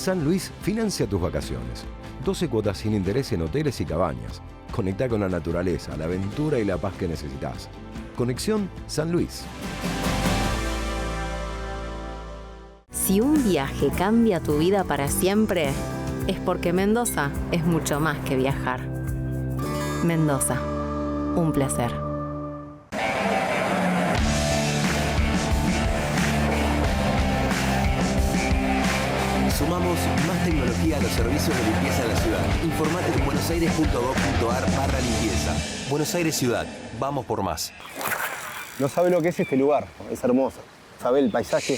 San Luis financia tus vacaciones. 12 cuotas sin interés en hoteles y cabañas. Conectá con la naturaleza, la aventura y la paz que necesitas. Conexión San Luis. Si un viaje cambia tu vida para siempre, es porque Mendoza es mucho más que viajar. Mendoza, un placer. Sumamos más tecnología a los servicios de limpieza en la ciudad. Informate en buenosaires.gov.ar/limpieza. Buenos Aires Ciudad. Vamos por más. No sabe lo que es este lugar. Es hermoso. Sabe el paisaje.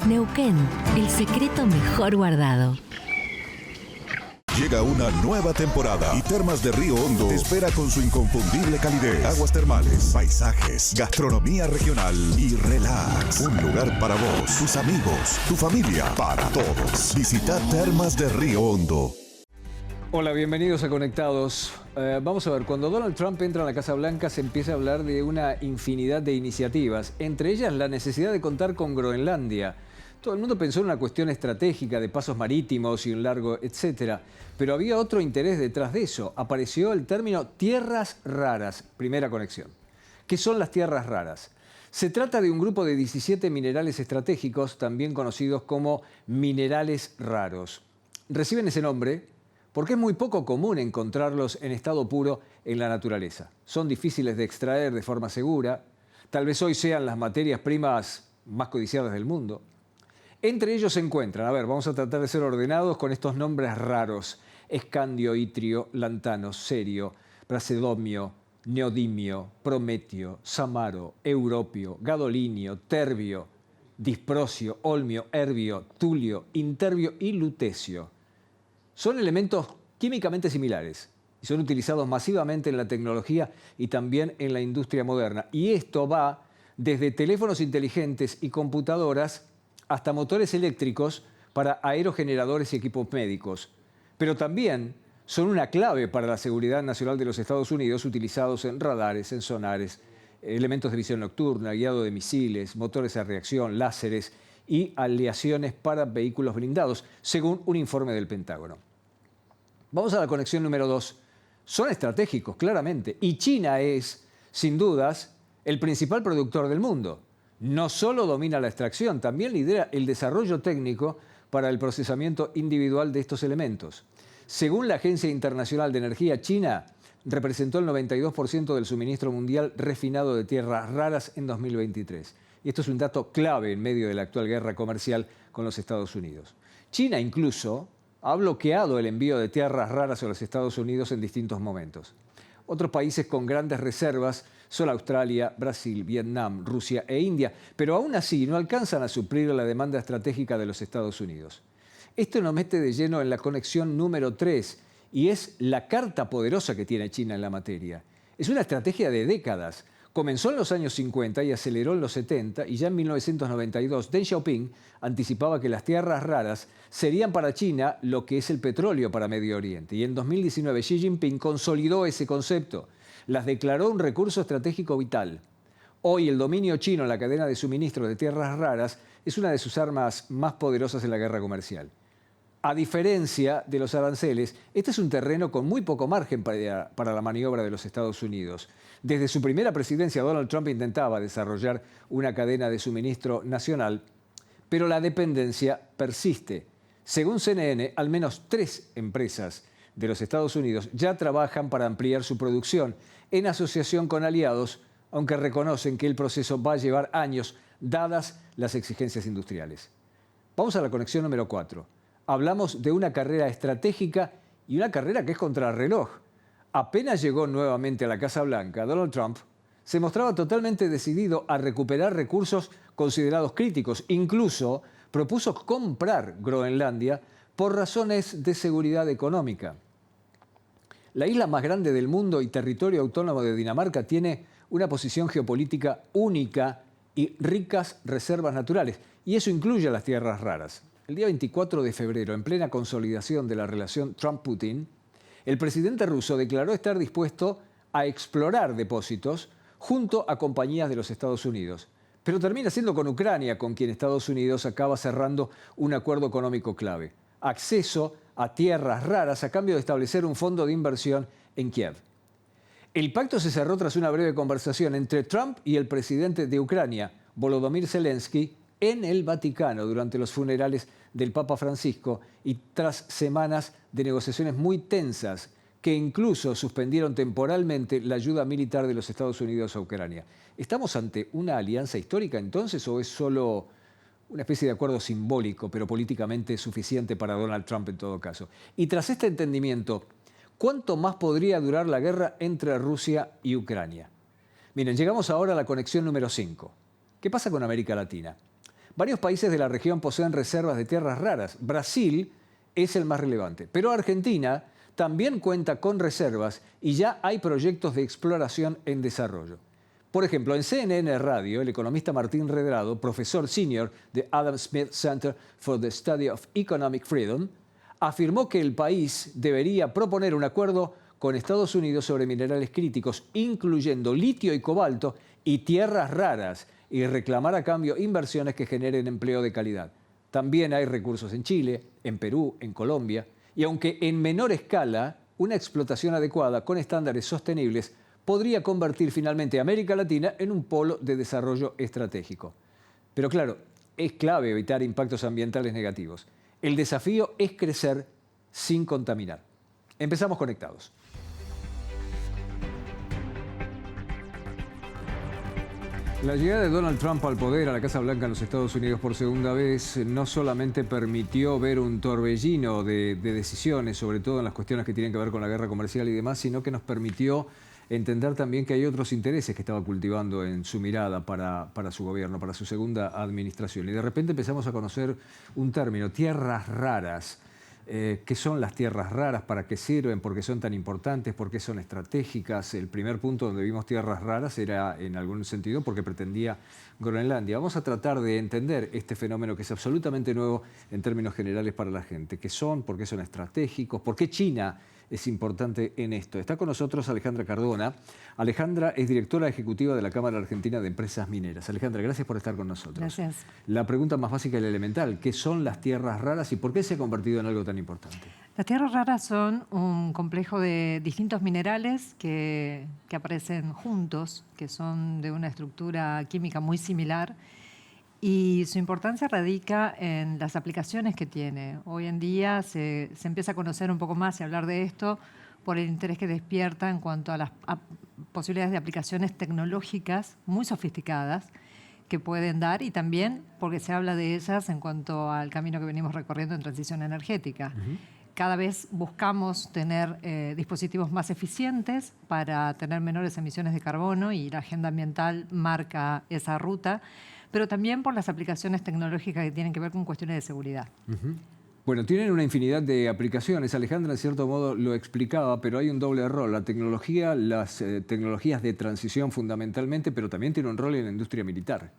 Neuquén, el secreto mejor guardado. Llega una nueva temporada y Termas de Río Hondo te espera con su inconfundible calidez, aguas termales, paisajes, gastronomía regional y relax. Un lugar para vos, tus amigos, tu familia, para todos. Visita Termas de Río Hondo. Hola, bienvenidos a Conectados. Vamos a ver, cuando Donald Trump entra a la Casa Blanca se empieza a hablar de una infinidad de iniciativas, entre ellas la necesidad de contar con Groenlandia. Todo el mundo pensó en una cuestión estratégica de pasos marítimos y un largo, etcétera. Pero había otro interés detrás de eso. Apareció el término tierras raras. Primera conexión. ¿Qué son las tierras raras? Se trata de un grupo de 17 minerales estratégicos, también conocidos como minerales raros. Reciben ese nombre porque es muy poco común encontrarlos en estado puro en la naturaleza. Son difíciles de extraer de forma segura. Tal vez hoy sean las materias primas más codiciadas del mundo. Entre ellos se encuentran, vamos a tratar de ser ordenados con estos nombres raros: escandio, itrio, lantano, cerio, prasedomio, neodimio, prometio, samaro, europio, gadolinio, terbio, disprosio, olmio, erbio, tulio, interbio y lutecio. Son elementos químicamente similares y son utilizados masivamente en la tecnología y también en la industria moderna. Y esto va desde teléfonos inteligentes y computadoras hasta motores eléctricos para aerogeneradores y equipos médicos. Pero también son una clave para la seguridad nacional de los Estados Unidos, utilizados en radares, en sonares, elementos de visión nocturna, guiado de misiles, motores a reacción, láseres y aleaciones para vehículos blindados, según un informe del Pentágono. Vamos a la conexión número 2. Son estratégicos, claramente, y China es, sin dudas, el principal productor del mundo. No solo domina la extracción, también lidera el desarrollo técnico para el procesamiento individual de estos elementos. Según la Agencia Internacional de Energía, China representó el 92% del suministro mundial refinado de tierras raras en 2023. Y esto es un dato clave en medio de la actual guerra comercial con los Estados Unidos. China incluso ha bloqueado el envío de tierras raras a los Estados Unidos en distintos momentos. Otros países con grandes reservas son Australia, Brasil, Vietnam, Rusia e India, pero aún así no alcanzan a suplir la demanda estratégica de los Estados Unidos. Esto nos mete de lleno en la conexión número 3 y es la carta poderosa que tiene China en la materia. Es una estrategia de décadas. Comenzó en los años 50 y aceleró en los 70, y ya en 1992 Deng Xiaoping anticipaba que las tierras raras serían para China lo que es el petróleo para Medio Oriente. Y en 2019 Xi Jinping consolidó ese concepto. Las declaró un recurso estratégico vital. Hoy el dominio chino en la cadena de suministro de tierras raras es una de sus armas más poderosas en la guerra comercial. A diferencia de los aranceles, este es un terreno con muy poco margen para la maniobra de los Estados Unidos. Desde su primera presidencia, Donald Trump intentaba desarrollar una cadena de suministro nacional, pero la dependencia persiste. Según CNN, al menos 3 empresas de los Estados Unidos ya trabajan para ampliar su producción en asociación con aliados, aunque reconocen que el proceso va a llevar años, dadas las exigencias industriales. Vamos a la conexión número 4. Hablamos de una carrera estratégica y una carrera que es contrarreloj. Apenas llegó nuevamente a la Casa Blanca, Donald Trump se mostraba totalmente decidido a recuperar recursos considerados críticos. Incluso propuso comprar Groenlandia por razones de seguridad económica. La isla más grande del mundo y territorio autónomo de Dinamarca tiene una posición geopolítica única y ricas reservas naturales, y eso incluye a las tierras raras. El día 24 de febrero, en plena consolidación de la relación Trump-Putin, el presidente ruso declaró estar dispuesto a explorar depósitos junto a compañías de los Estados Unidos, Pero termina siendo con Ucrania con quien Estados Unidos acaba cerrando un acuerdo económico clave. Acceso a tierras raras a cambio de establecer un fondo de inversión en Kiev. El pacto se cerró tras una breve conversación entre Trump y el presidente de Ucrania, Volodymyr Zelensky, en el Vaticano durante los funerales del Papa Francisco y tras semanas de negociaciones muy tensas que incluso suspendieron temporalmente la ayuda militar de los Estados Unidos a Ucrania. ¿Estamos ante una alianza histórica entonces o es solo una especie de acuerdo simbólico, pero políticamente suficiente para Donald Trump en todo caso? Y tras este entendimiento, ¿cuánto más podría durar la guerra entre Rusia y Ucrania? Miren, llegamos ahora a la conexión número 5. ¿Qué pasa con América Latina? Varios países de la región poseen reservas de tierras raras. Brasil es el más relevante, pero Argentina también cuenta con reservas y ya hay proyectos de exploración en desarrollo. Por ejemplo, en CNN Radio, el economista Martín Redrado, profesor senior de Adam Smith Center for the Study of Economic Freedom, afirmó que el país debería proponer un acuerdo con Estados Unidos sobre minerales críticos, incluyendo litio y cobalto y tierras raras, y reclamar a cambio inversiones que generen empleo de calidad. También hay recursos en Chile, en Perú, en Colombia, y aunque en menor escala, una explotación adecuada con estándares sostenibles podría convertir finalmente a América Latina en un polo de desarrollo estratégico. Pero claro, es clave evitar impactos ambientales negativos. El desafío es crecer sin contaminar. Empezamos conectados. La llegada de Donald Trump al poder, a la Casa Blanca en los Estados Unidos por segunda vez, no solamente permitió ver un torbellino de decisiones, sobre todo en las cuestiones que tienen que ver con la guerra comercial y demás, sino que nos permitió entender también que hay otros intereses que estaba cultivando en su mirada para su gobierno, para su segunda administración. Y de repente empezamos a conocer un término, tierras raras. ¿Qué son las tierras raras? ¿Para qué sirven? ¿Por qué son tan importantes? ¿Por qué son estratégicas? El primer punto donde vimos tierras raras era, en algún sentido, porque pretendía Groenlandia. Vamos a tratar de entender este fenómeno que es absolutamente nuevo en términos generales para la gente. ¿Qué son? ¿Por qué son estratégicos? ¿Por qué China es importante en esto? Está con nosotros Alejandra Cardona. Alejandra es directora ejecutiva de la Cámara Argentina de Empresas Mineras. Alejandra, gracias por estar con nosotros. Gracias. La pregunta más básica y elemental, ¿qué son las tierras raras y por qué se ha convertido en algo tan importante? Las tierras raras son un complejo de distintos minerales que aparecen juntos, que son de una estructura química muy similar, y su importancia radica en las aplicaciones que tiene. Hoy en día se empieza a conocer un poco más y hablar de esto por el interés que despierta en cuanto a las posibilidades de aplicaciones tecnológicas muy sofisticadas que pueden dar, y también porque se habla de ellas en cuanto al camino que venimos recorriendo en transición energética. Cada vez buscamos tener dispositivos más eficientes para tener menores emisiones de carbono, y la agenda ambiental marca esa ruta, pero también por las aplicaciones tecnológicas que tienen que ver con cuestiones de seguridad. Bueno, tienen una infinidad de aplicaciones. Alejandra, en cierto modo, lo explicaba, pero hay un doble rol. La tecnología, las tecnologías de transición fundamentalmente, pero también tiene un rol en la industria militar.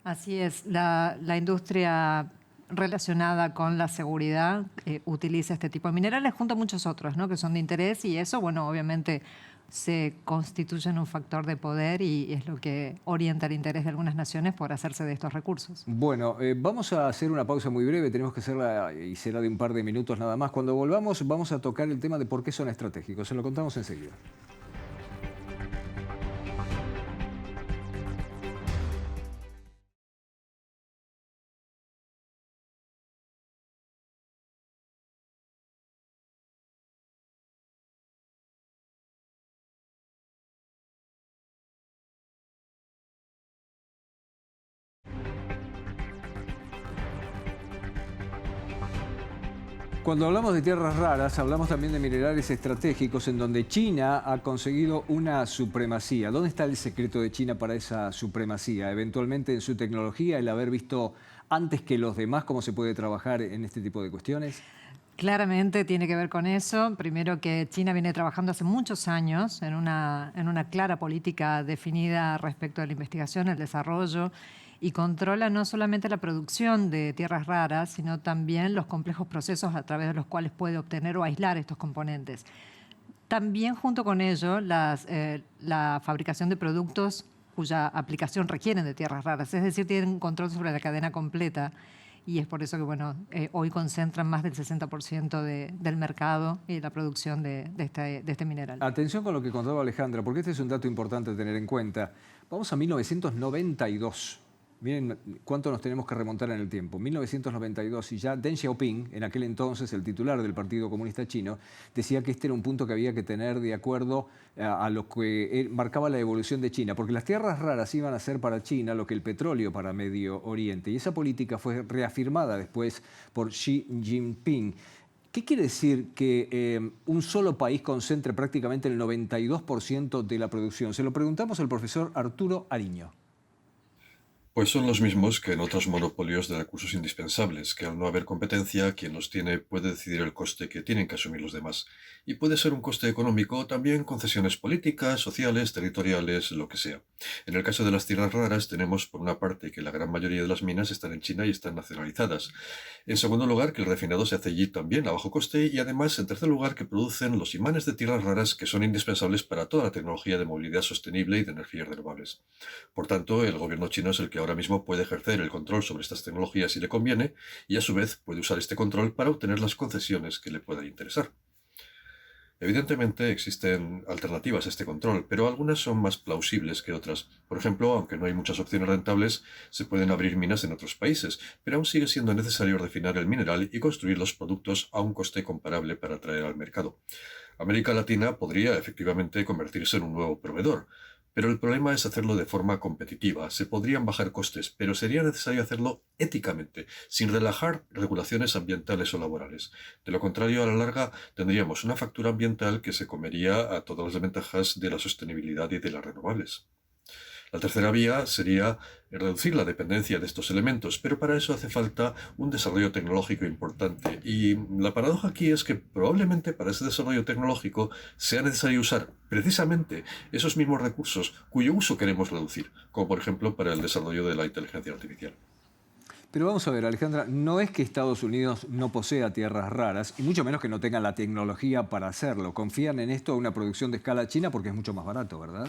Así es. La industria relacionada con la seguridad utiliza este tipo de minerales junto a muchos otros, ¿no?, que son de interés, y eso, bueno, obviamente se constituyen un factor de poder y es lo que orienta el interés de algunas naciones por hacerse de estos recursos. Bueno, vamos a hacer una pausa muy breve, tenemos que hacerla y será de un par de minutos nada más. Cuando volvamos vamos a tocar el tema de por qué son estratégicos, se lo contamos enseguida. Cuando hablamos de tierras raras, hablamos también de minerales estratégicos en donde China ha conseguido una supremacía. ¿Dónde está el secreto de China para esa supremacía? Eventualmente en su tecnología, el haber visto antes que los demás cómo se puede trabajar en este tipo de cuestiones. Claramente tiene que ver con eso. Primero, que China viene trabajando hace muchos años en una clara política definida respecto a la investigación, el desarrollo, y controla no solamente la producción de tierras raras, sino también los complejos procesos a través de los cuales puede obtener o aislar estos componentes. También junto con ello la fabricación de productos cuya aplicación requieren de tierras raras. Es decir, tienen control sobre la cadena completa. Y es por eso que hoy concentran más del 60% del mercado y la producción de este mineral. Atención con lo que contaba Alejandra, porque este es un dato importante a tener en cuenta. Vamos a 1992. Miren cuánto nos tenemos que remontar en el tiempo. 1992, y ya Deng Xiaoping, en aquel entonces el titular del Partido Comunista Chino, decía que este era un punto que había que tener de acuerdo a lo que marcaba la evolución de China, porque las tierras raras iban a ser para China lo que el petróleo para Medio Oriente. Y esa política fue reafirmada después por Xi Jinping. ¿Qué quiere decir que un solo país concentre prácticamente el 92% de la producción? Se lo preguntamos al profesor Arturo Ariño. Pues son los mismos que en otros monopolios de recursos indispensables, que al no haber competencia, quien los tiene puede decidir el coste que tienen que asumir los demás. Y puede ser un coste económico o también concesiones políticas, sociales, territoriales, lo que sea. En el caso de las tierras raras tenemos por una parte que la gran mayoría de las minas están en China y están nacionalizadas. En segundo lugar, que el refinado se hace allí también a bajo coste y además en tercer lugar que producen los imanes de tierras raras que son indispensables para toda la tecnología de movilidad sostenible y de energías renovables. Por tanto, el gobierno chino es el que ahora mismo puede ejercer el control sobre estas tecnologías si le conviene y a su vez puede usar este control para obtener las concesiones que le puedan interesar. Evidentemente existen alternativas a este control, pero algunas son más plausibles que otras. Por ejemplo, aunque no hay muchas opciones rentables, se pueden abrir minas en otros países, pero aún sigue siendo necesario refinar el mineral y construir los productos a un coste comparable para traer al mercado. América Latina podría efectivamente convertirse en un nuevo proveedor, pero el problema es hacerlo de forma competitiva. Se podrían bajar costes, pero sería necesario hacerlo éticamente, sin relajar regulaciones ambientales o laborales. De lo contrario, a la larga, tendríamos una factura ambiental que se comería a todas las desventajas de la sostenibilidad y de las renovables. La tercera vía sería reducir la dependencia de estos elementos, pero para eso hace falta un desarrollo tecnológico importante. Y la paradoja aquí es que probablemente para ese desarrollo tecnológico sea necesario usar precisamente esos mismos recursos cuyo uso queremos reducir, como por ejemplo para el desarrollo de la inteligencia artificial. Pero vamos a ver, Alejandra, no es que Estados Unidos no posea tierras raras, y mucho menos que no tengan la tecnología para hacerlo. Confían en esto a una producción de escala china porque es mucho más barato, ¿verdad?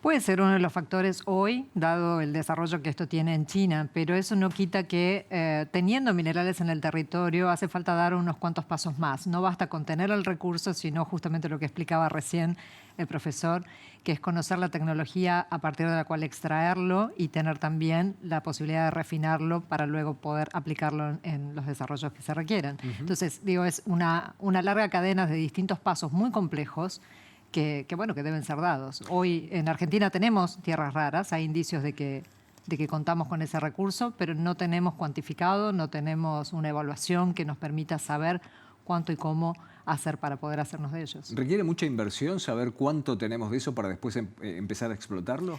Puede ser uno de los factores hoy, dado el desarrollo que esto tiene en China, pero eso no quita que teniendo minerales en el territorio hace falta dar unos cuantos pasos más. No basta con tener el recurso, sino justamente lo que explicaba recién el profesor, que es conocer la tecnología a partir de la cual extraerlo y tener también la posibilidad de refinarlo para luego poder aplicarlo en los desarrollos que se requieran. Entonces, digo, es una larga cadena de distintos pasos muy complejos que deben ser dados. Hoy en Argentina tenemos tierras raras, hay indicios de que contamos con ese recurso, pero no tenemos cuantificado, no tenemos una evaluación que nos permita saber cuánto y cómo hacer para poder hacernos de ellos. ¿Requiere mucha inversión saber cuánto tenemos de eso para después empezar a explotarlo?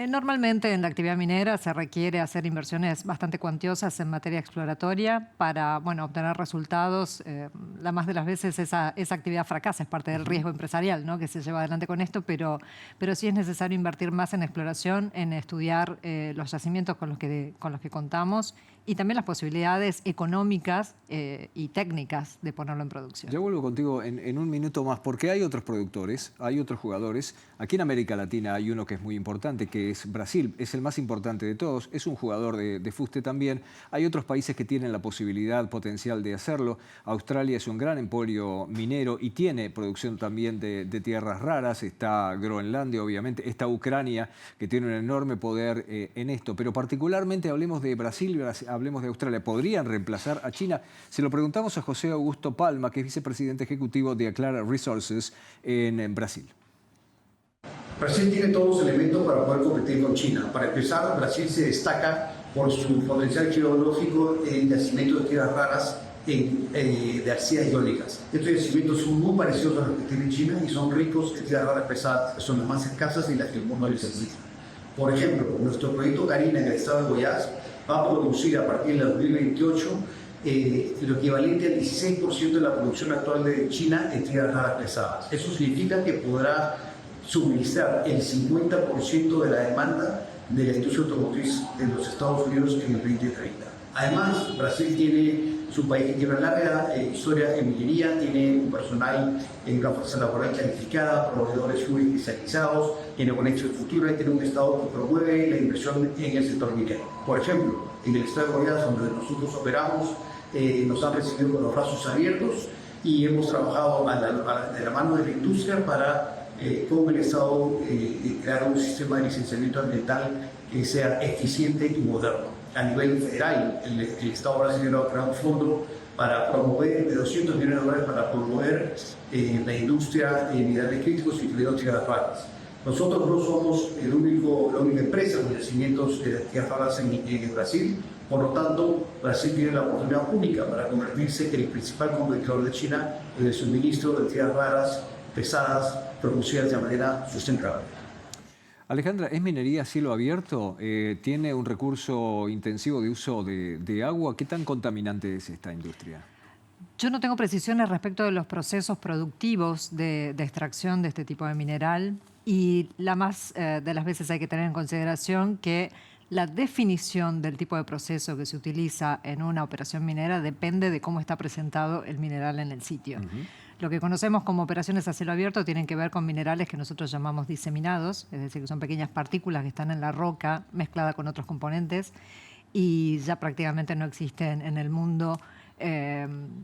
Normalmente en la actividad minera se requiere hacer inversiones bastante cuantiosas en materia exploratoria para obtener resultados. La más de las veces esa actividad fracasa, es parte del riesgo empresarial, ¿no?, que se lleva adelante con esto, pero sí es necesario invertir más en exploración, en estudiar los yacimientos con los que contamos y también las posibilidades económicas y técnicas de ponerlo en producción. Yo vuelvo contigo en un minuto más, porque hay otros productores, hay otros jugadores. Aquí en América Latina hay uno que es muy importante, que es Brasil, es el más importante de todos, es un jugador de fuste también. Hay otros países que tienen la posibilidad potencial de hacerlo. Australia es un gran emporio minero y tiene producción también de tierras raras. Está Groenlandia, obviamente, está Ucrania, que tiene un enorme poder en esto. Pero particularmente hablemos de Brasil, hablemos de Australia. ¿Podrían reemplazar a China? Se lo preguntamos a José Augusto Palma, que es vicepresidente ejecutivo de Aclara Resources en Brasil. Brasil tiene todos los elementos para poder competir con China. Para empezar, Brasil se destaca por su potencial geológico en yacimientos de tierras raras de arcillas eólicas. Estos yacimientos son muy parecidos a los que tiene China y son ricos en tierras raras pesadas, que son las más escasas y las que el mundo necesita. Por ejemplo, nuestro proyecto Carina en el estado de Goiás va a producir a partir del 2028 lo equivalente al 16% de la producción actual de China en tierras raras pesadas. Eso significa que podrá suministrar el 50% de la demanda de la industria automotriz de los Estados Unidos en el 2030. Además, Brasil tiene Es un país que tiene una larga historia en minería, tiene un personal en una fuerza laboral calificada, proveedores muy especializados, tiene conexión futura y tiene un Estado que promueve la inversión en el sector minero. Por ejemplo, en el estado de Guayas, donde nosotros operamos, nos han recibido con los brazos abiertos y hemos trabajado de la mano de la industria para con el Estado crear un sistema de licenciamiento ambiental que sea eficiente y moderno. A nivel federal, el Estado brasileño ha creado un fondo para promover, de 200 millones de dólares para promover la industria de minerales críticos y la tierras raras. Nosotros no somos la única empresa con yacimientos de tierras raras en Brasil, por lo tanto, Brasil tiene la oportunidad única para convertirse en el principal competidor de China en el suministro de tierras raras pesadas producidas de manera sustentable. Alejandra, ¿es minería a cielo abierto? ¿Tiene un recurso intensivo de uso de agua? ¿Qué tan contaminante es esta industria? Yo no tengo precisiones respecto de los procesos productivos de extracción de este tipo de mineral y la más de las veces hay que tener en consideración que la definición del tipo de proceso que se utiliza en una operación minera depende de cómo está presentado el mineral en el sitio. Lo que conocemos como operaciones a cielo abierto tienen que ver con minerales que nosotros llamamos diseminados, es decir, que son pequeñas partículas que están en la roca mezcladas con otros componentes y ya prácticamente no existen en el mundo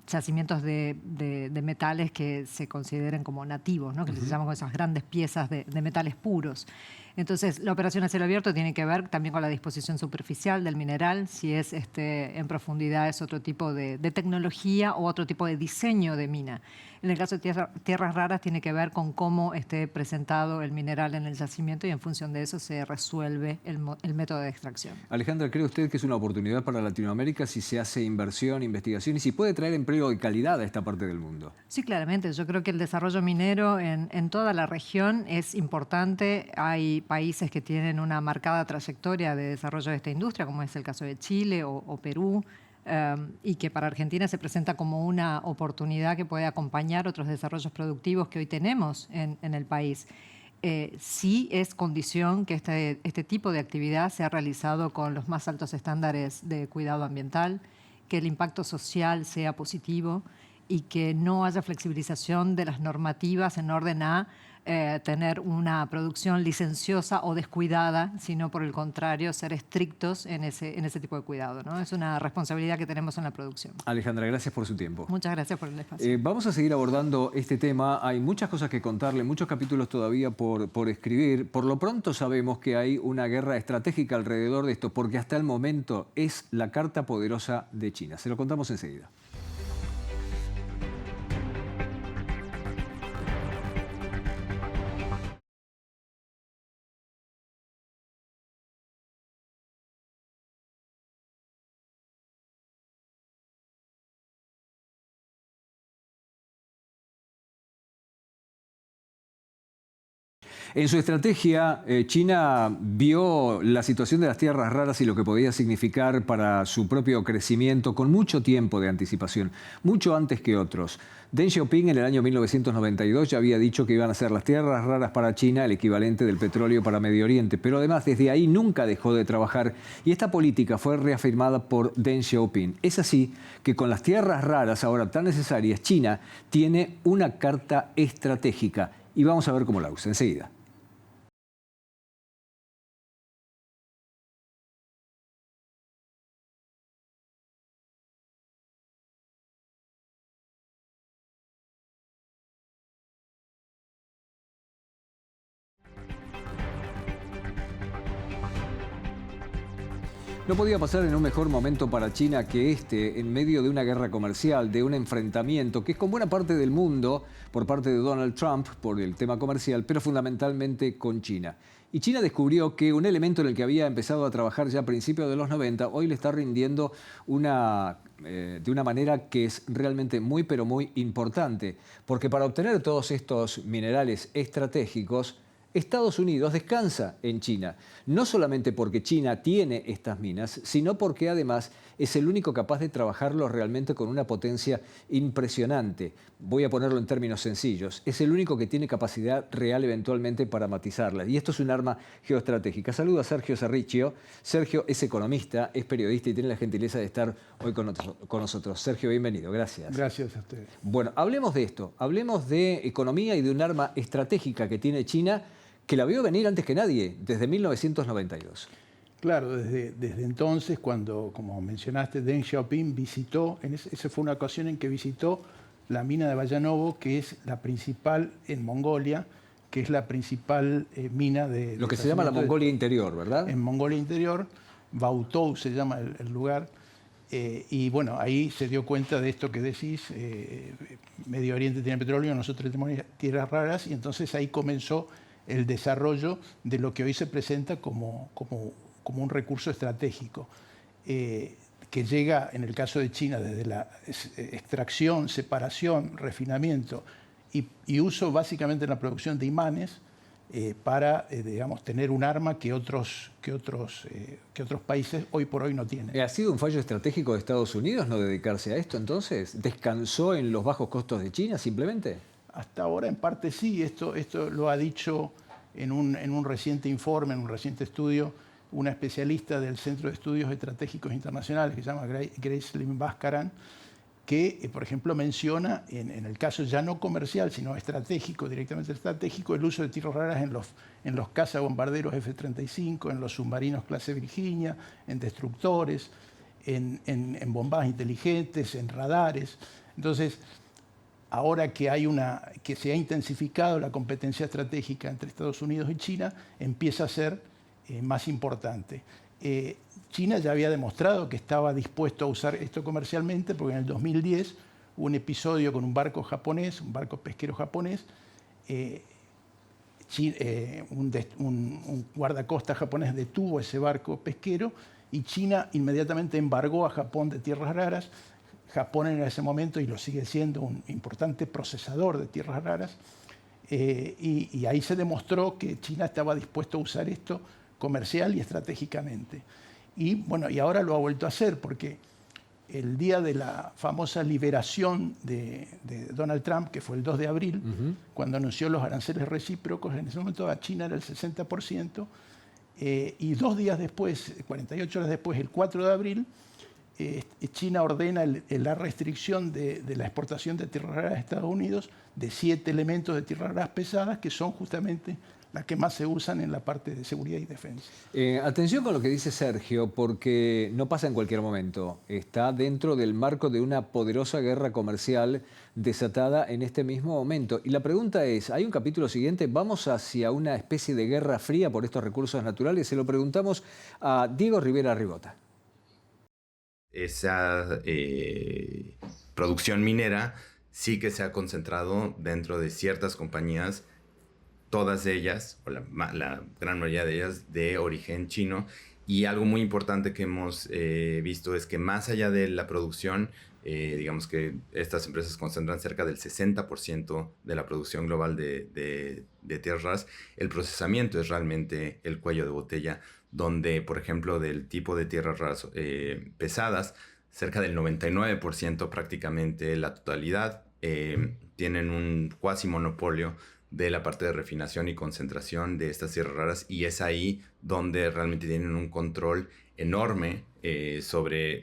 yacimientos de metales que se consideren como nativos, ¿no? Que se llaman esas grandes piezas de metales puros. Entonces, la operación a cielo abierto tiene que ver también con la disposición superficial del mineral, si es en profundidad es otro tipo de tecnología o otro tipo de diseño de mina. En el caso de tierras raras tiene que ver con cómo esté presentado el mineral en el yacimiento y en función de eso se resuelve el método de extracción. Alejandra, ¿cree usted que es una oportunidad para Latinoamérica si se hace inversión, investigación y si puede traer empleo de calidad a esta parte del mundo? Sí, claramente. Yo creo que el desarrollo minero en toda la región es importante. Hay países que tienen una marcada trayectoria de desarrollo de esta industria, como es el caso de Chile o Perú, y que para Argentina se presenta como una oportunidad que puede acompañar otros desarrollos productivos que hoy tenemos en el país. Sí es condición que este tipo de actividad sea realizado con los más altos estándares de cuidado ambiental, que el impacto social sea positivo y que no haya flexibilización de las normativas en orden a tener una producción licenciosa o descuidada, sino por el contrario, ser estrictos en ese tipo de cuidado, ¿no? Es una responsabilidad que tenemos en la producción. Alejandra, gracias por su tiempo. Muchas gracias por el espacio. Vamos a seguir abordando este tema. Hay muchas cosas que contarle, muchos capítulos todavía por escribir. Por lo pronto sabemos que hay una guerra estratégica alrededor de esto, porque hasta el momento es la carta poderosa de China. Se lo contamos enseguida. En su estrategia, China vio la situación de las tierras raras y lo que podía significar para su propio crecimiento con mucho tiempo de anticipación, mucho antes que otros. Deng Xiaoping en el año 1992 ya había dicho que iban a ser las tierras raras para China el equivalente del petróleo para Medio Oriente, pero además desde ahí nunca dejó de trabajar y esta política fue reafirmada por Deng Xiaoping. Es así que con las tierras raras ahora tan necesarias, China tiene una carta estratégica y vamos a ver cómo la usa enseguida. No podía pasar en un mejor momento para China que este, en medio de una guerra comercial, de un enfrentamiento que es con buena parte del mundo por parte de Donald Trump por el tema comercial, pero fundamentalmente con China. Y China descubrió que un elemento en el que había empezado a trabajar ya a principios de los 90, hoy le está rindiendo de una manera que es realmente muy, pero muy importante. Porque para obtener todos estos minerales estratégicos, Estados Unidos descansa en China, no solamente porque China tiene estas minas, sino porque además es el único capaz de trabajarlo realmente con una potencia impresionante. Voy a ponerlo en términos sencillos. Es el único que tiene capacidad real eventualmente para matizarla. Y esto es un arma geoestratégica. Saludo a Sergio Cerricchio. Sergio es economista, es periodista y tiene la gentileza de estar hoy con nosotros. Sergio, bienvenido. Gracias. Gracias a ustedes. Bueno, hablemos de esto. Hablemos de economía y de un arma estratégica que tiene China, que la vio venir antes que nadie, desde 1992. Claro, desde entonces, cuando, como mencionaste, Deng Xiaoping visitó, esa fue una ocasión en que visitó la mina de Bayanovo, que es la principal en Mongolia, que es la principal mina de... Lo que se llama la Mongolia Interior, ¿verdad? En Mongolia Interior, Bautou se llama el lugar, y bueno, ahí se dio cuenta de esto que decís, Medio Oriente tiene petróleo, nosotros tenemos tierras raras, y entonces ahí comenzó el desarrollo de lo que hoy se presenta como un recurso estratégico, que llega, en el caso de China, desde la extracción, separación, refinamiento y uso básicamente en la producción de imanes para, digamos, tener un arma que otros países hoy por hoy no tienen. ¿Ha sido un fallo estratégico de Estados Unidos no dedicarse a esto entonces? ¿Descansó en los bajos costos de China simplemente? Hasta ahora, en parte sí. Esto lo ha dicho en un reciente informe, en un reciente estudio, una especialista del Centro de Estudios Estratégicos Internacionales, que se llama Grace Lim Bhaskaran, que, por ejemplo, menciona, en el caso ya no comercial, sino estratégico, directamente estratégico, el uso de tierras raras en los cazabombarderos F-35, en los submarinos clase Virginia, en destructores, en bombas inteligentes, en radares. Entonces, ahora que se ha intensificado la competencia estratégica entre Estados Unidos y China, empieza a ser más importante. China ya había demostrado que estaba dispuesto a usar esto comercialmente, porque en el 2010 hubo un episodio con un barco japonés, un barco pesquero japonés, un guardacosta japonés detuvo ese barco pesquero y China inmediatamente embargó a Japón de tierras raras. Japón en ese momento, y lo sigue siendo, un importante procesador de tierras raras, y ahí se demostró que China estaba dispuesto a usar esto comercial y estratégicamente. Y bueno, y ahora lo ha vuelto a hacer, porque el día de la famosa liberación de Donald Trump, que fue el 2 de abril, cuando anunció los aranceles recíprocos, en ese momento a China era el 60%, y 2 días después, 48 horas después, el 4 de abril, China ordena la restricción de la exportación de tierras raras a Estados Unidos de 7 elementos de tierras raras pesadas, que son justamente las que más se usan en la parte de seguridad y defensa. Atención con lo que dice Sergio, porque no pasa en cualquier momento. Está dentro del marco de una poderosa guerra comercial desatada en este mismo momento. Y la pregunta es, ¿hay un capítulo siguiente? ¿Vamos hacia una especie de guerra fría por estos recursos naturales? Se lo preguntamos a Diego Rivera Ribota. Esa producción minera sí que se ha concentrado dentro de ciertas compañías, todas ellas, o la gran mayoría de ellas, de origen chino. Y algo muy importante que hemos visto es que más allá de la producción, digamos que estas empresas concentran cerca del 60% de la producción global de tierras raras. El procesamiento es realmente el cuello de botella, donde, por ejemplo, del tipo de tierras raras pesadas, cerca del 99%, prácticamente la totalidad, tienen un cuasi monopolio de la parte de refinación y concentración de estas tierras raras, y es ahí donde realmente tienen un control enorme sobre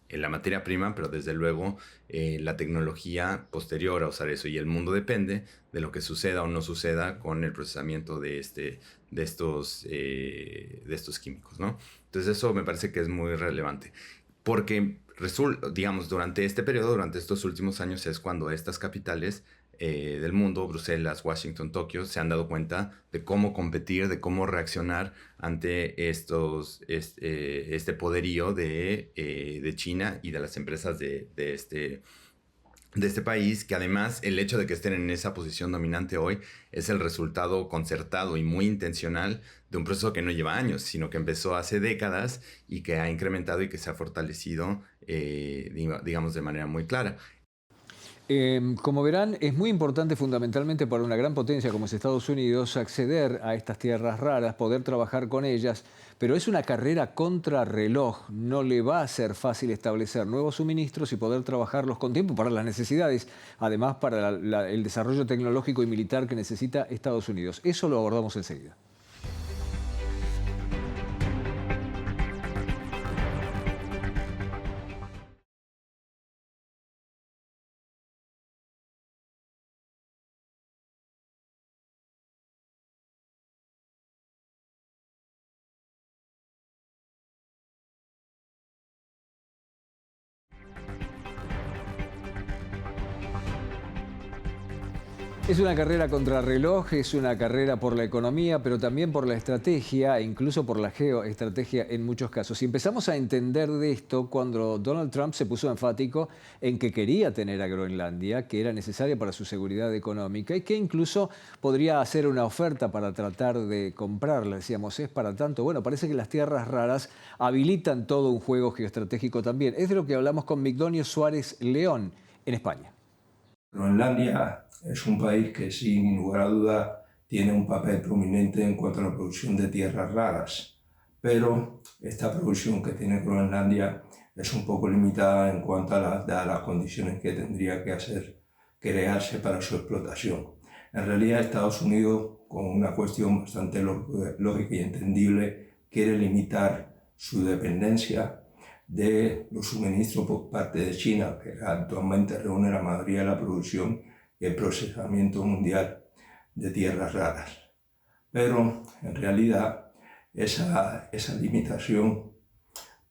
la materia prima, pero desde luego la tecnología posterior a usar eso, y el mundo depende de lo que suceda o no suceda con el procesamiento de estos químicos, ¿no? Entonces eso me parece que es muy relevante, porque digamos, durante este periodo, durante estos últimos años, es cuando estas capitales del mundo, Bruselas, Washington, Tokio, se han dado cuenta de cómo competir, de cómo reaccionar ante este poderío de China y de las empresas de este país, que además el hecho de que estén en esa posición dominante hoy es el resultado concertado y muy intencional de un proceso que no lleva años, sino que empezó hace décadas y que ha incrementado y que se ha fortalecido, digamos, de manera muy clara. Como verán, es muy importante fundamentalmente para una gran potencia como es Estados Unidos acceder a estas tierras raras, poder trabajar con ellas, pero es una carrera contrarreloj. No le va a ser fácil establecer nuevos suministros y poder trabajarlos con tiempo para las necesidades, además para el desarrollo tecnológico y militar que necesita Estados Unidos. Eso lo abordamos enseguida. Es una carrera contrarreloj, es una carrera por la economía, pero también por la estrategia e incluso por la geoestrategia en muchos casos. Y empezamos a entender de esto cuando Donald Trump se puso enfático en que quería tener a Groenlandia, que era necesaria para su seguridad económica y que incluso podría hacer una oferta para tratar de comprarla. Decíamos, es para tanto. Bueno, parece que las tierras raras habilitan todo un juego geoestratégico también. Es de lo que hablamos con Migdonio Suárez León en España. Groenlandia es un país que sin lugar a duda tiene un papel prominente en cuanto a la producción de tierras raras, pero esta producción que tiene Groenlandia es un poco limitada en cuanto a las condiciones que tendría que crearse para su explotación. En realidad Estados Unidos, con una cuestión bastante lógica y entendible, quiere limitar su dependencia de los suministros por parte de China, que actualmente reúne la mayoría de la producción y el procesamiento mundial de tierras raras. Pero en realidad esa limitación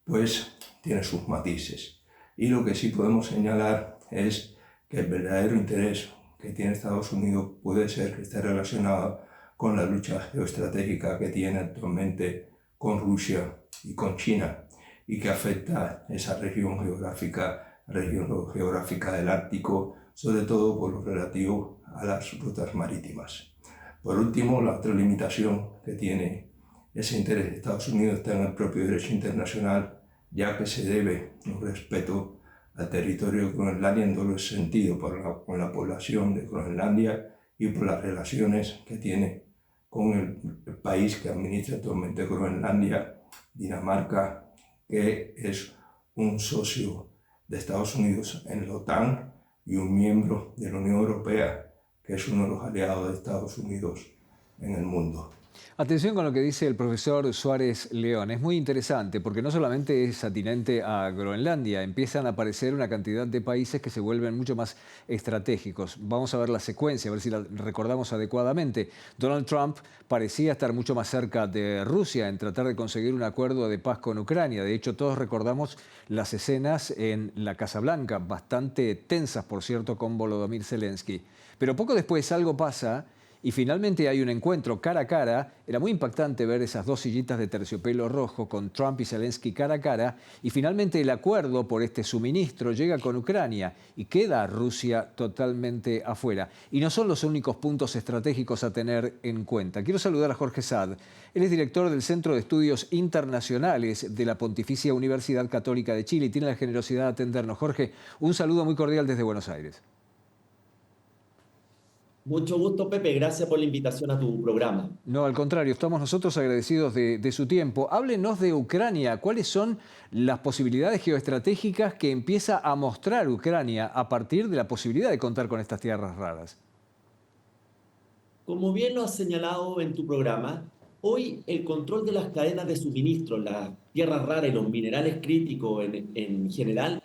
pues tiene sus matices. Y lo que sí podemos señalar es que el verdadero interés que tiene Estados Unidos puede ser que esté relacionado con la lucha geoestratégica que tiene actualmente con Rusia y con China, y que afecta esa región geográfica del Ártico, sobre todo por lo relativo a las rutas marítimas. Por último, la otra limitación que tiene ese interés de Estados Unidos está en el propio derecho internacional, ya que se debe un respeto al territorio de Groenlandia en todos los sentidos, con la población de Groenlandia y por las relaciones que tiene con el país que administra actualmente Groenlandia, Dinamarca, que es un socio de Estados Unidos en la OTAN y un miembro de la Unión Europea, que es uno de los aliados de Estados Unidos en el mundo. Atención con lo que dice el profesor Suárez León. Es muy interesante porque no solamente es atinente a Groenlandia, empiezan a aparecer una cantidad de países que se vuelven mucho más estratégicos. Vamos a ver la secuencia, a ver si la recordamos adecuadamente. Donald Trump parecía estar mucho más cerca de Rusia en tratar de conseguir un acuerdo de paz con Ucrania. De hecho, todos recordamos las escenas en la Casa Blanca, bastante tensas, por cierto, con Volodymyr Zelensky. Pero poco después algo pasa y finalmente hay un encuentro cara a cara. Era muy impactante ver esas dos sillitas de terciopelo rojo con Trump y Zelensky cara a cara. Y finalmente el acuerdo por este suministro llega con Ucrania y queda Rusia totalmente afuera. Y no son los únicos puntos estratégicos a tener en cuenta. Quiero saludar a Jorge Saad. Él es director del Centro de Estudios Internacionales de la Pontificia Universidad Católica de Chile y tiene la generosidad de atendernos. Jorge, un saludo muy cordial desde Buenos Aires. Mucho gusto, Pepe. Gracias por la invitación a tu programa. No, al contrario, estamos nosotros agradecidos de su tiempo. Háblenos de Ucrania. ¿Cuáles son las posibilidades geoestratégicas que empieza a mostrar Ucrania a partir de la posibilidad de contar con estas tierras raras? Como bien lo has señalado en tu programa, hoy el control de las cadenas de suministro, las tierras raras y los minerales críticos en general,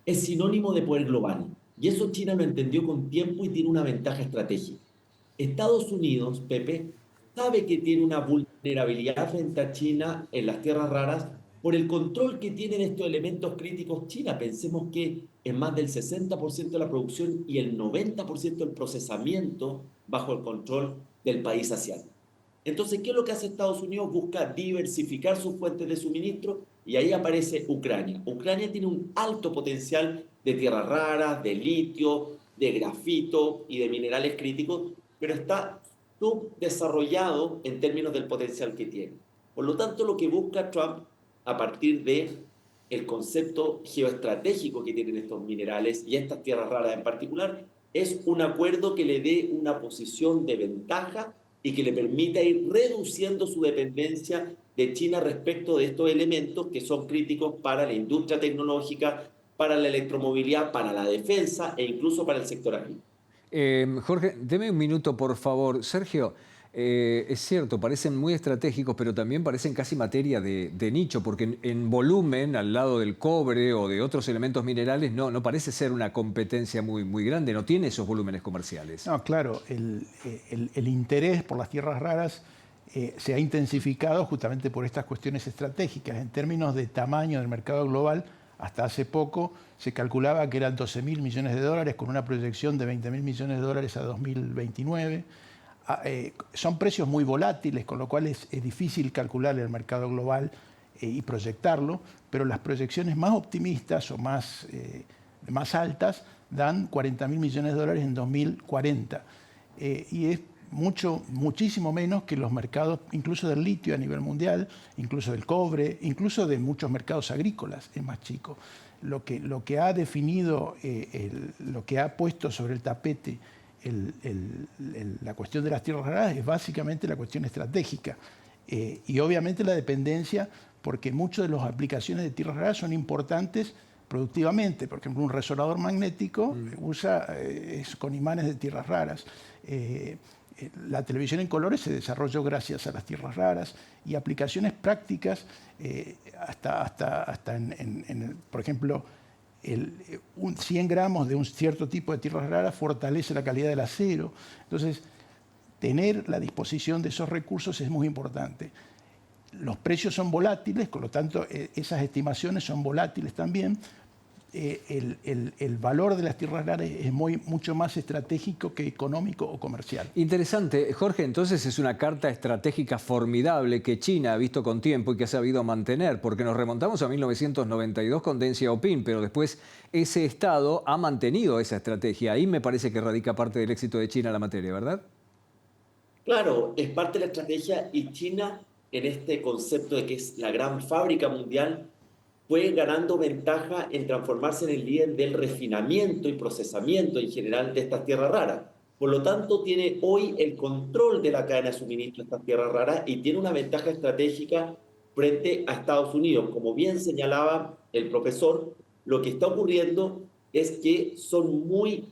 es sinónimo de poder global. Y eso China lo entendió con tiempo y tiene una ventaja estratégica. Estados Unidos, Pepe, sabe que tiene una vulnerabilidad frente a China en las tierras raras por el control que tienen estos elementos críticos China. Pensemos que es más del 60% de la producción y el 90% del procesamiento bajo el control del país asiático. Entonces, ¿qué es lo que hace Estados Unidos? Busca diversificar sus fuentes de suministro y ahí aparece Ucrania. Ucrania tiene un alto potencial de tierras raras, de litio, de grafito y de minerales críticos, pero está subdesarrollado en términos del potencial que tiene. Por lo tanto, lo que busca Trump a partir de el concepto geoestratégico que tienen estos minerales y estas tierras raras en particular es un acuerdo que le dé una posición de ventaja y que le permita ir reduciendo su dependencia de China respecto de estos elementos que son críticos para la industria tecnológica, para la electromovilidad, para la defensa e incluso para el sector agrícola. Jorge, deme un minuto, por favor. Sergio, es cierto, parecen muy estratégicos, pero también parecen casi materia de nicho, porque en volumen, al lado del cobre o de otros elementos minerales, no parece ser una competencia muy grande, no tiene esos volúmenes comerciales. No, claro, el interés por las tierras raras se ha intensificado justamente por estas cuestiones estratégicas. En términos de tamaño del mercado global, hasta hace poco se calculaba que eran 12.000 millones de dólares con una proyección de 20.000 millones de dólares a 2029. Son precios muy volátiles, con lo cual es difícil calcular el mercado global y proyectarlo, pero las proyecciones más optimistas o más altas dan 40.000 millones de dólares en 2040. Y es muchísimo menos que los mercados, incluso del litio a nivel mundial, incluso del cobre, incluso de muchos mercados agrícolas, es más chico. Lo que ha definido, lo que ha puesto sobre el tapete la cuestión de las tierras raras es básicamente la cuestión estratégica. Y obviamente la dependencia, porque muchas de las aplicaciones de tierras raras son importantes productivamente. Por ejemplo, un resonador magnético es con imanes de tierras raras. La televisión en colores se desarrolló gracias a las tierras raras y aplicaciones prácticas hasta por ejemplo, 100 gramos de un cierto tipo de tierras raras fortalece la calidad del acero. Entonces, tener la disposición de esos recursos es muy importante. Los precios son volátiles, por lo tanto, esas estimaciones son volátiles también. El valor de las tierras raras es mucho más estratégico que económico o comercial. Interesante. Jorge, entonces es una carta estratégica formidable que China ha visto con tiempo y que ha sabido mantener, porque nos remontamos a 1992 con Deng Xiaoping, pero después ese Estado ha mantenido esa estrategia. Ahí me parece que radica parte del éxito de China en la materia, ¿verdad? Claro, es parte de la estrategia y China, en este concepto de que es la gran fábrica mundial, fue ganando ventaja en transformarse en el líder del refinamiento y procesamiento en general de estas tierras raras. Por lo tanto, tiene hoy el control de la cadena de suministro de estas tierras raras y tiene una ventaja estratégica frente a Estados Unidos. Como bien señalaba el profesor, lo que está ocurriendo es que son muy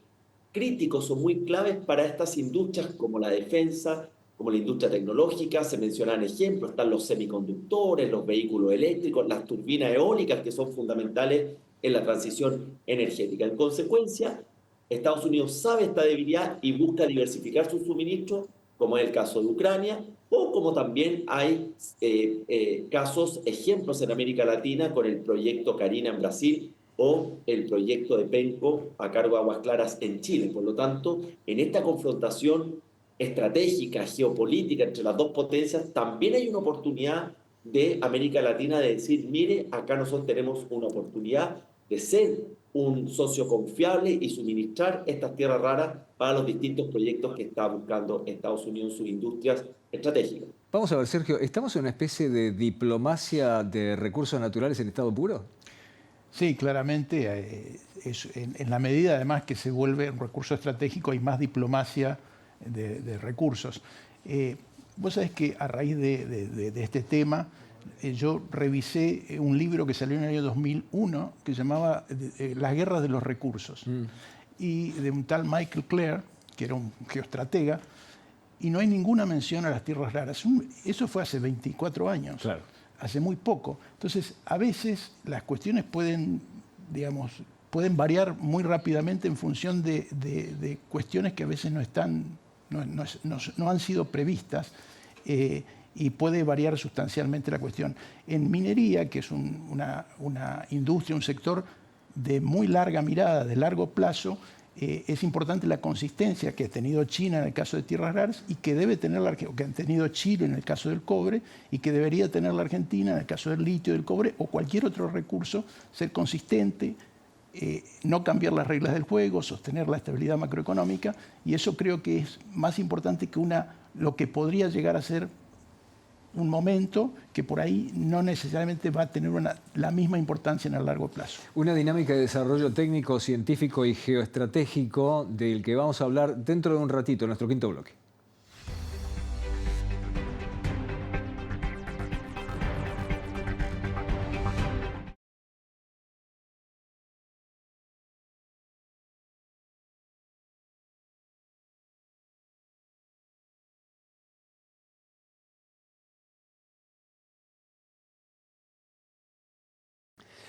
críticos, son muy claves para estas industrias como la defensa, como la industria tecnológica. Se mencionan ejemplos, están los semiconductores, los vehículos eléctricos, las turbinas eólicas que son fundamentales en la transición energética. En consecuencia, Estados Unidos sabe esta debilidad y busca diversificar sus suministros, como es el caso de Ucrania, o como también hay ejemplos en América Latina con el proyecto Carina en Brasil o el proyecto de Penco a cargo de Aguas Claras en Chile. Por lo tanto, en esta confrontación estratégica, geopolítica entre las dos potencias, también hay una oportunidad de América Latina de decir, mire, acá nosotros tenemos una oportunidad de ser un socio confiable y suministrar estas tierras raras para los distintos proyectos que está buscando Estados Unidos en sus industrias estratégicas. Vamos a ver, Sergio, ¿estamos en una especie de diplomacia de recursos naturales en estado puro? Sí, claramente. En la medida, además, que se vuelve un recurso estratégico, hay más diplomacia de recursos. Vos sabés que a raíz de este tema, yo revisé un libro que salió en el año 2001 que se llamaba Las guerras de los recursos, y de un tal Michael Clare, que era un geoestratega, y no hay ninguna mención a las tierras raras. Eso fue hace 24 años, claro, hace muy poco. Entonces, a veces las cuestiones pueden variar muy rápidamente en función de cuestiones que a veces no han sido previstas, y puede variar sustancialmente la cuestión. En minería, que es una industria, un sector de muy larga mirada, de largo plazo, es importante la consistencia que ha tenido China en el caso de tierras raras y que debe tener que ha tenido Chile en el caso del cobre y que debería tener la Argentina en el caso del litio, del cobre o cualquier otro recurso, ser consistente, no cambiar las reglas del juego, sostener la estabilidad macroeconómica, y eso creo que es más importante que lo que podría llegar a ser un momento que por ahí no necesariamente va a tener la misma importancia en el largo plazo. Una dinámica de desarrollo técnico, científico y geoestratégico del que vamos a hablar dentro de un ratito en nuestro quinto bloque.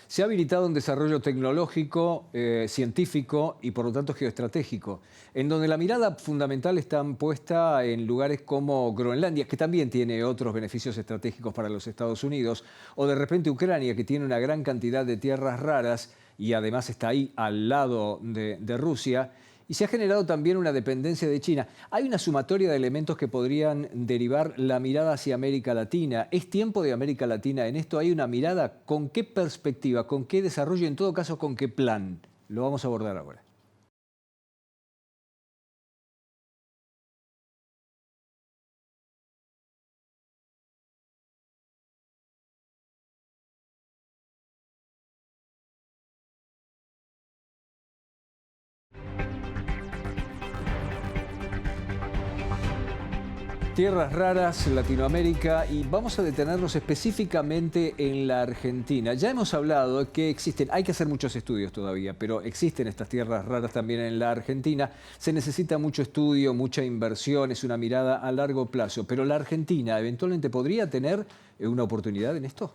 Se ha habilitado un desarrollo tecnológico, científico y por lo tanto geoestratégico, en donde la mirada fundamental está puesta en lugares como Groenlandia, que también tiene otros beneficios estratégicos para los Estados Unidos, o de repente Ucrania, que tiene una gran cantidad de tierras raras y además está ahí al lado de Rusia. Y se ha generado también una dependencia de China. Hay una sumatoria de elementos que podrían derivar la mirada hacia América Latina. ¿Es tiempo de América Latina en esto? ¿Hay una mirada? ¿Con qué perspectiva? ¿Con qué desarrollo? En todo caso, ¿con qué plan? Lo vamos a abordar ahora. Tierras raras, Latinoamérica, y vamos a detenernos específicamente en la Argentina. Ya hemos hablado que existen, hay que hacer muchos estudios todavía, pero existen estas tierras raras también en la Argentina. Se necesita mucho estudio, mucha inversión, es una mirada a largo plazo. Pero la Argentina eventualmente podría tener una oportunidad en esto.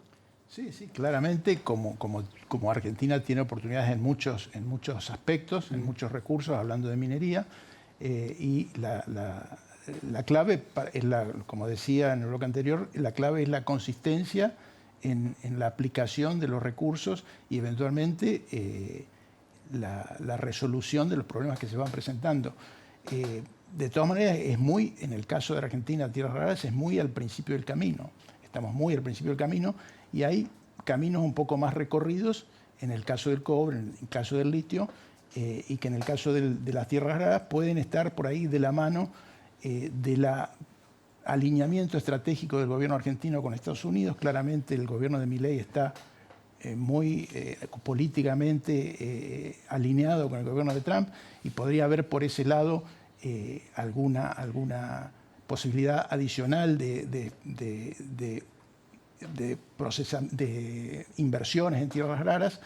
Sí, claramente como Argentina tiene oportunidades en muchos aspectos, en muchos recursos, hablando de minería, y la clave, como decía en el bloque anterior, la clave es la consistencia en la aplicación de los recursos y eventualmente la resolución de los problemas que se van presentando. De todas maneras, en el caso de Argentina, Tierras Raras, es muy al principio del camino. Estamos muy al principio del camino y hay caminos un poco más recorridos en el caso del cobre, en el caso del litio, y que en el caso de las tierras raras pueden estar por ahí de la mano del alineamiento estratégico del gobierno argentino con Estados Unidos. Claramente el gobierno de Milei está muy políticamente alineado con el gobierno de Trump y podría haber por ese lado alguna posibilidad adicional de inversiones en tierras raras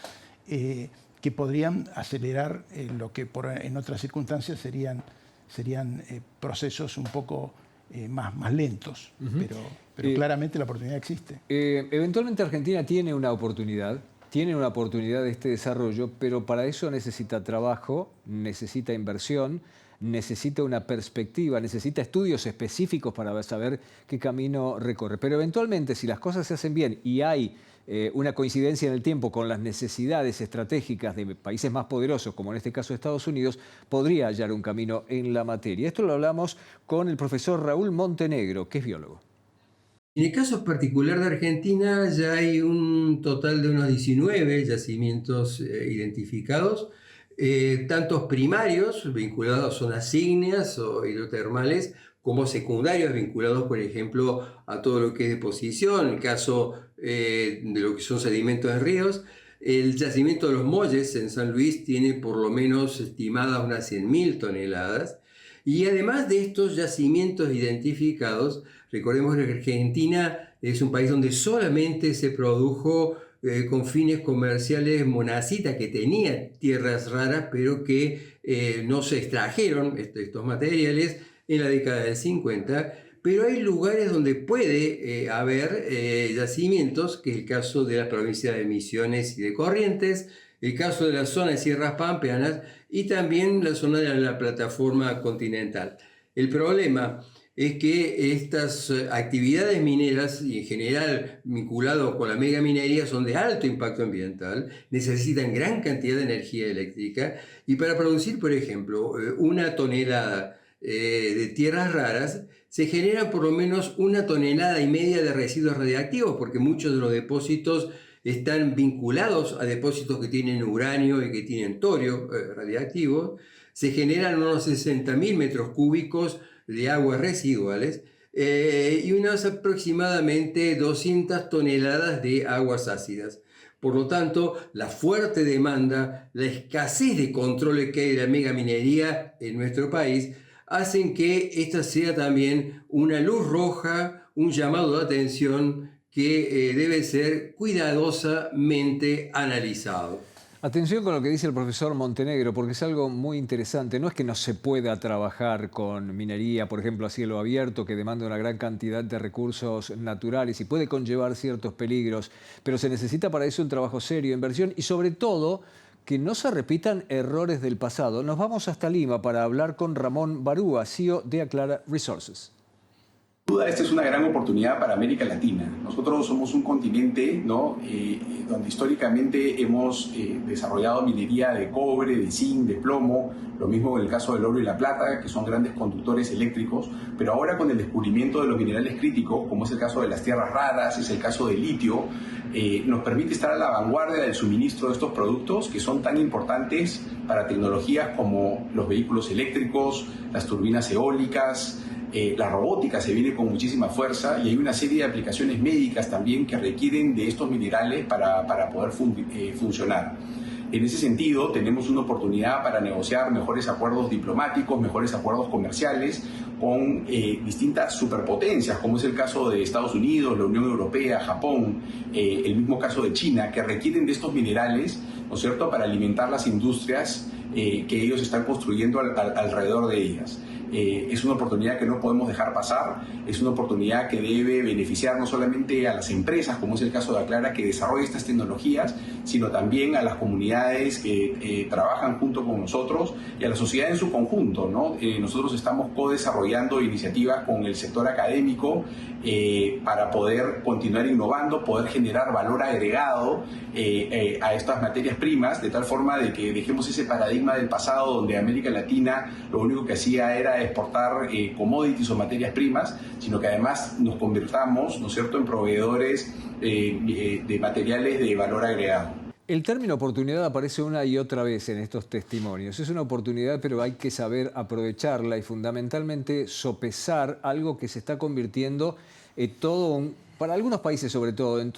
que podrían acelerar lo que en otras circunstancias serían procesos un poco más lentos, pero claramente la oportunidad existe. Eventualmente Argentina tiene una oportunidad de este desarrollo, pero para eso necesita trabajo, necesita inversión, necesita una perspectiva, necesita estudios específicos para saber qué camino recorre. Pero eventualmente, si las cosas se hacen bien y hay una coincidencia en el tiempo con las necesidades estratégicas de países más poderosos, como en este caso Estados Unidos, podría hallar un camino en la materia. Esto lo hablamos con el profesor Raúl Montenegro, que es biólogo. En el caso particular de Argentina ya hay un total de unos 19 yacimientos identificados, tantos primarios vinculados a zonas ígneas o hidrotermales, como secundarios vinculados, por ejemplo, a todo lo que es deposición, en el caso de lo que son sedimentos de ríos. El yacimiento de los Molles en San Luis tiene por lo menos estimadas unas 100.000 toneladas. Y además de estos yacimientos identificados, recordemos que Argentina es un país donde solamente se produjo con fines comerciales monazita, que tenía tierras raras, pero que no se extrajeron estos materiales en la década del 50, pero hay lugares donde puede haber yacimientos, que es el caso de la provincia de Misiones y de Corrientes, el caso de la zona de Sierras Pampeanas y también la zona de la plataforma continental. El problema es que estas actividades mineras, y en general vinculadas con la megaminería, son de alto impacto ambiental, necesitan gran cantidad de energía eléctrica, y para producir, por ejemplo, una tonelada de tierras raras, se generan por lo menos 1,5 toneladas de residuos radiactivos, porque muchos de los depósitos están vinculados a depósitos que tienen uranio y que tienen torio radiactivo. Se generan unos 60.000 metros cúbicos de aguas residuales. y unas aproximadamente 200 toneladas de aguas ácidas. Por lo tanto, la fuerte demanda, la escasez de control que hay de la megaminería en nuestro país, hacen que esta sea también una luz roja, un llamado de atención que debe ser cuidadosamente analizado. Atención con lo que dice el profesor Montenegro, porque es algo muy interesante. No es que no se pueda trabajar con minería, por ejemplo, a cielo abierto, que demanda una gran cantidad de recursos naturales y puede conllevar ciertos peligros, pero se necesita para eso un trabajo serio, inversión y sobre todo que no se repitan errores del pasado. Nos vamos hasta Lima para hablar con Ramón Barúa, CEO de Aclara Resources. Sin duda, esta es una gran oportunidad para América Latina. Nosotros somos un continente, ¿no? Donde históricamente hemos desarrollado minería de cobre, de zinc, de plomo, lo mismo en el caso del oro y la plata, que son grandes conductores eléctricos, pero ahora con el descubrimiento de los minerales críticos, como es el caso de las tierras raras, es el caso del litio, nos permite estar a la vanguardia del suministro de estos productos que son tan importantes para tecnologías como los vehículos eléctricos, las turbinas eólicas. La robótica se viene con muchísima fuerza y hay una serie de aplicaciones médicas también que requieren de estos minerales para poder funcionar. En ese sentido, tenemos una oportunidad para negociar mejores acuerdos diplomáticos, mejores acuerdos comerciales con distintas superpotencias, como es el caso de Estados Unidos, la Unión Europea, Japón, el mismo caso de China, que requieren de estos minerales, ¿no es cierto?, para alimentar las industrias que ellos están construyendo alrededor de ellas. Es una oportunidad que no podemos dejar pasar, es una oportunidad que debe beneficiar no solamente a las empresas, como es el caso de Aclara, que desarrolla estas tecnologías, sino también a las comunidades que trabajan junto con nosotros y a la sociedad en su conjunto, ¿no? Nosotros estamos co-desarrollando iniciativas con el sector académico para poder continuar innovando, poder generar valor agregado a estas materias primas, de tal forma de que dejemos ese paradigma del pasado donde América Latina lo único que hacía era exportar commodities o materias primas, sino que además nos convirtamos, ¿no es cierto?, en proveedores de materiales de valor agregado. El término oportunidad aparece una y otra vez en estos testimonios. Es una oportunidad, pero hay que saber aprovecharla y fundamentalmente sopesar algo que se está convirtiendo para algunos países sobre todo en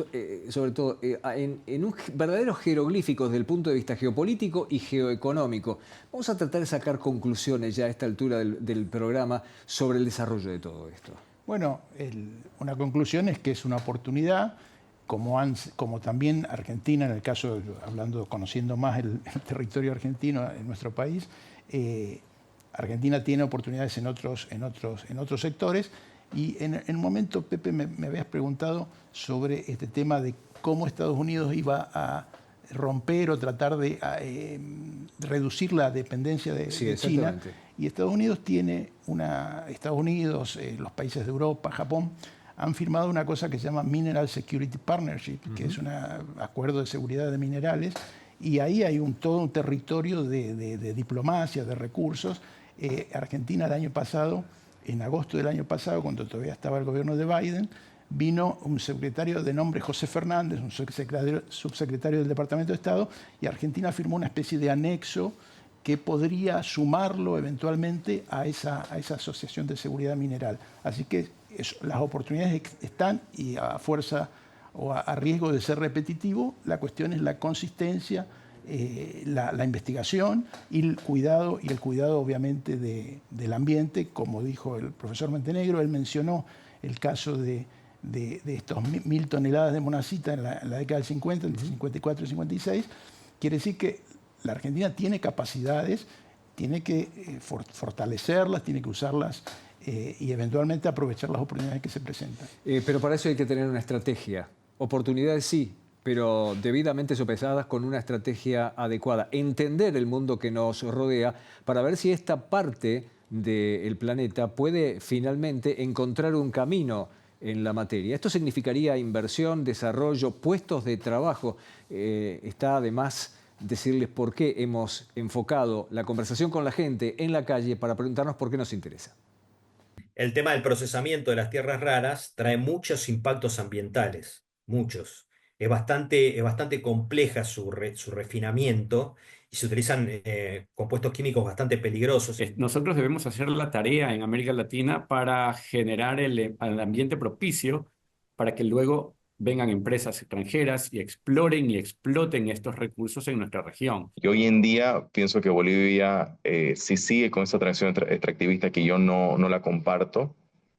un verdaderos jeroglíficos desde el punto de vista geopolítico y geoeconómico. Vamos a tratar de sacar conclusiones ya a esta altura del programa sobre el desarrollo de todo esto. Bueno, una conclusión es que es una oportunidad, como también Argentina, en el caso, conociendo más el territorio argentino en nuestro país, Argentina tiene oportunidades en otros sectores. Y en un momento, Pepe, me habías preguntado sobre este tema de cómo Estados Unidos iba a romper o tratar de reducir la dependencia de China. Y Estados Unidos los países de Europa, Japón, han firmado una cosa que se llama Mineral Security Partnership, que es un acuerdo de seguridad de minerales, y ahí hay todo un territorio de diplomacia, de recursos. Argentina el año pasado, en agosto del año pasado, cuando todavía estaba el gobierno de Biden, vino un secretario de nombre José Fernández, un subsecretario del Departamento de Estado, y Argentina firmó una especie de anexo que podría sumarlo eventualmente a esa asociación de seguridad mineral. Así que las oportunidades están, y a fuerza o a riesgo de ser repetitivo, la cuestión es la consistencia, la investigación y el cuidado obviamente del ambiente. Como dijo el profesor Montenegro, él mencionó el caso de estos 1.000 toneladas de monazita en la década del 50, entre 54 y 56. Quiere decir que la Argentina tiene capacidades, tiene que fortalecerlas, tiene que usarlas y eventualmente aprovechar las oportunidades que se presentan. Pero para eso hay que tener una estrategia. Oportunidades sí, pero debidamente sopesadas con una estrategia adecuada. Entender el mundo que nos rodea para ver si esta parte del planeta puede finalmente encontrar un camino en la materia. Esto significaría inversión, desarrollo, puestos de trabajo. Está además decirles por qué hemos enfocado la conversación con la gente en la calle para preguntarnos por qué nos interesa. El tema del procesamiento de las tierras raras trae muchos impactos ambientales, muchos. Es bastante compleja su refinamiento y se utilizan compuestos químicos bastante peligrosos. Nosotros debemos hacer la tarea en América Latina para generar el ambiente propicio para que luego vengan empresas extranjeras y exploren y exploten estos recursos en nuestra región. Y hoy en día pienso que Bolivia sí sigue con esa transición extractivista que yo no la comparto,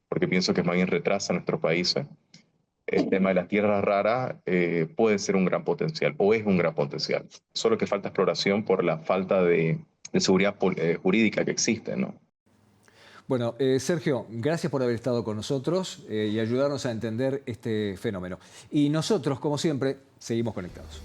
porque pienso que más bien retrasa a nuestros países. El tema de las tierras raras puede ser un gran potencial, o es un gran potencial. Solo que falta exploración por la falta de seguridad jurídica que existe, ¿no? Bueno, Sergio, gracias por haber estado con nosotros y ayudarnos a entender este fenómeno. Y nosotros, como siempre, seguimos conectados.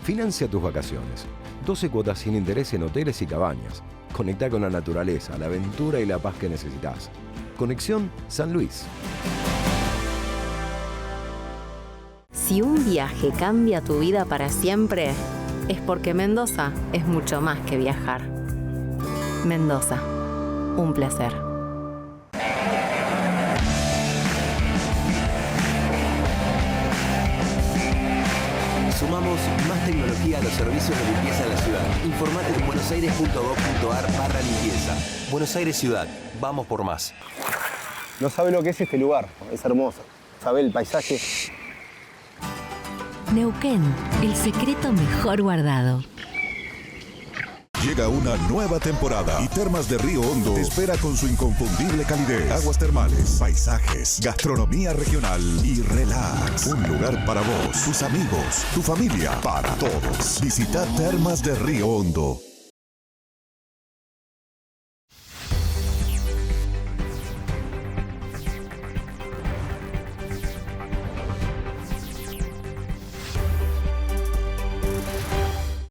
Financia tus vacaciones. 12 cuotas sin interés en hoteles y cabañas. Conecta con la naturaleza, la aventura y la paz que necesitas. Conexión San Luis. Si un viaje cambia tu vida para siempre, es porque Mendoza es mucho más que viajar. Mendoza, un placer. Sumamos más tecnología a los servicios de limpieza en la ciudad. Informate en buenosaires.gov.ar/limpieza. Buenos Aires Ciudad. Vamos por más. No sabe lo que es este lugar. Es hermoso. Sabe el paisaje. Neuquén, el secreto mejor guardado. Llega una nueva temporada y Termas de Río Hondo te espera con su inconfundible calidez. Aguas termales, paisajes, gastronomía regional y relax. Un lugar para vos, tus amigos, tu familia, para todos. Visita Termas de Río Hondo.